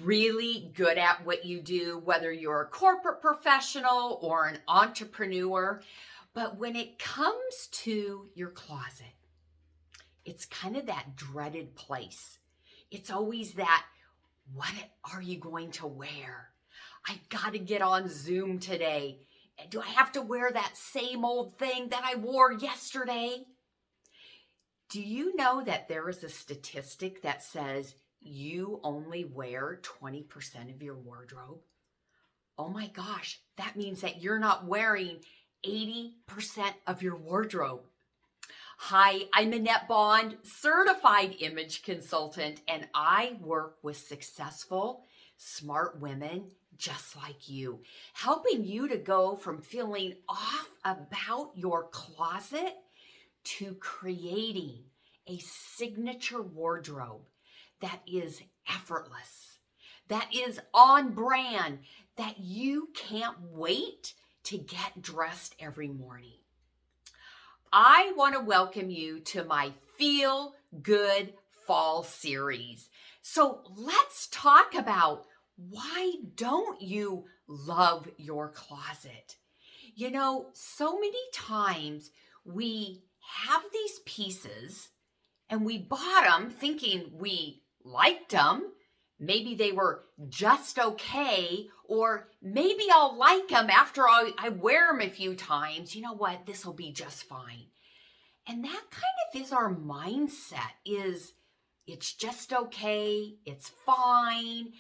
really good at what you do, whether you're a corporate professional or an entrepreneur. But when it comes to your closet, it's kind of that dreaded place. It's always that, what are you going to wear? I've got to get on Zoom today. Do I have to wear that same old thing that I wore yesterday? Do you know that there is a statistic that says you only wear 20% of your wardrobe? Oh my gosh, that means that you're not wearing 80% of your wardrobe. Hi, I'm Annette Bond, certified image consultant, and I work with successful, smart women just like you, helping you to go from feeling off about your closet to creating a signature wardrobe that is effortless, that is on brand, that you can't wait to get dressed every morning. I want to welcome you to my Feel Good Fall series. So let's talk about, why don't you love your closet? You know, so many times we have these pieces and we bought them thinking we liked them. Maybe they were just okay, or maybe I'll like them after I wear them a few times. You know what? This will be just fine. And that kind of is our mindset, is it's just okay, it's fine.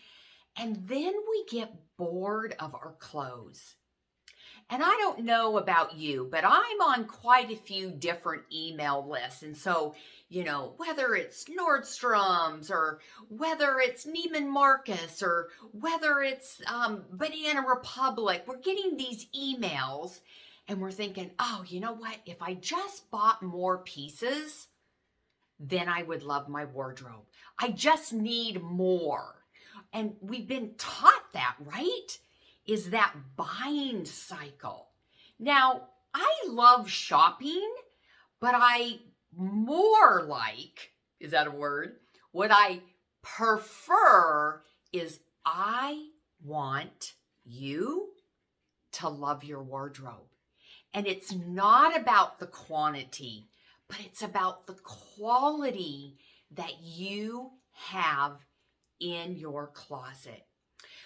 And then we get bored of our clothes. And I don't know about you, but I'm on quite a few different email lists. And so, you know, whether it's Nordstrom's or whether it's Neiman Marcus or whether it's Banana Republic, we're getting these emails and we're thinking, oh, you know what? If I just bought more pieces, then I would love my wardrobe. I just need more. And we've been taught that, right? Is that buying cycle. Now, I love shopping, but I more like, is that a word? What I prefer is, I want you to love your wardrobe. And it's not about the quantity, but it's about the quality that you have in your closet.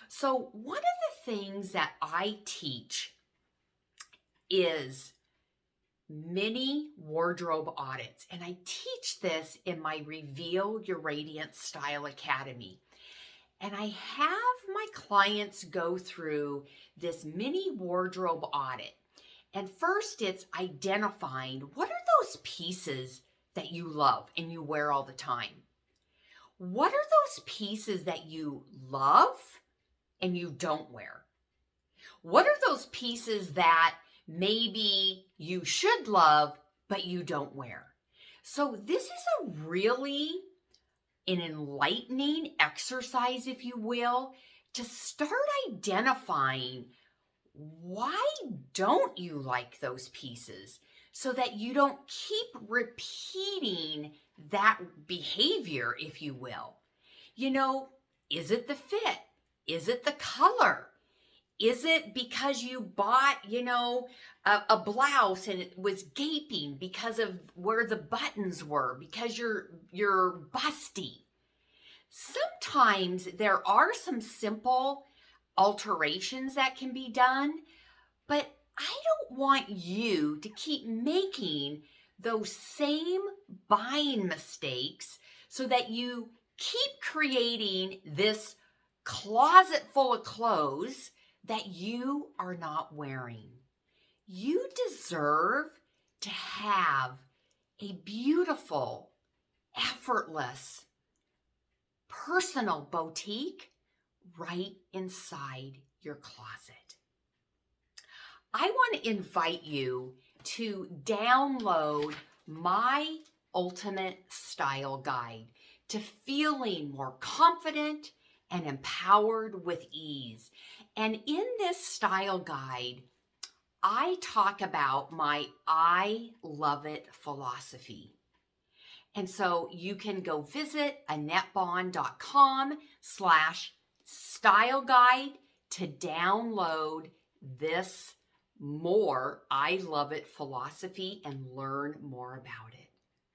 So one of the things that I teach is mini wardrobe audits. And I teach this in my Reveal Your Radiant Style Academy. And I have my clients go through this mini wardrobe audit. And first, it's identifying, what are those pieces that you love and you wear all the time? What are those pieces that you love and you don't wear? What are those pieces that maybe you should love, but you don't wear? So this is a really an enlightening exercise, if you will, to start identifying, why don't you like those pieces, so that you don't keep repeating that behavior, if you will. You know, is it the fit? Is it the color? Is it because you bought, you know, a blouse and it was gaping because of where the buttons were, because you're busty? Sometimes there are some simple alterations that can be done, but I don't want you to keep making those same buying mistakes so that you keep creating this closet full of clothes that you are not wearing. You deserve to have a beautiful, effortless, personal boutique right inside your closet. I want to invite you to download my ultimate style guide to feeling more confident and empowered with ease. And in this style guide, I talk about my I love it philosophy. And so you can go visit AnnetteBond.com/ style guide to download this more I Love It philosophy and learn more about it.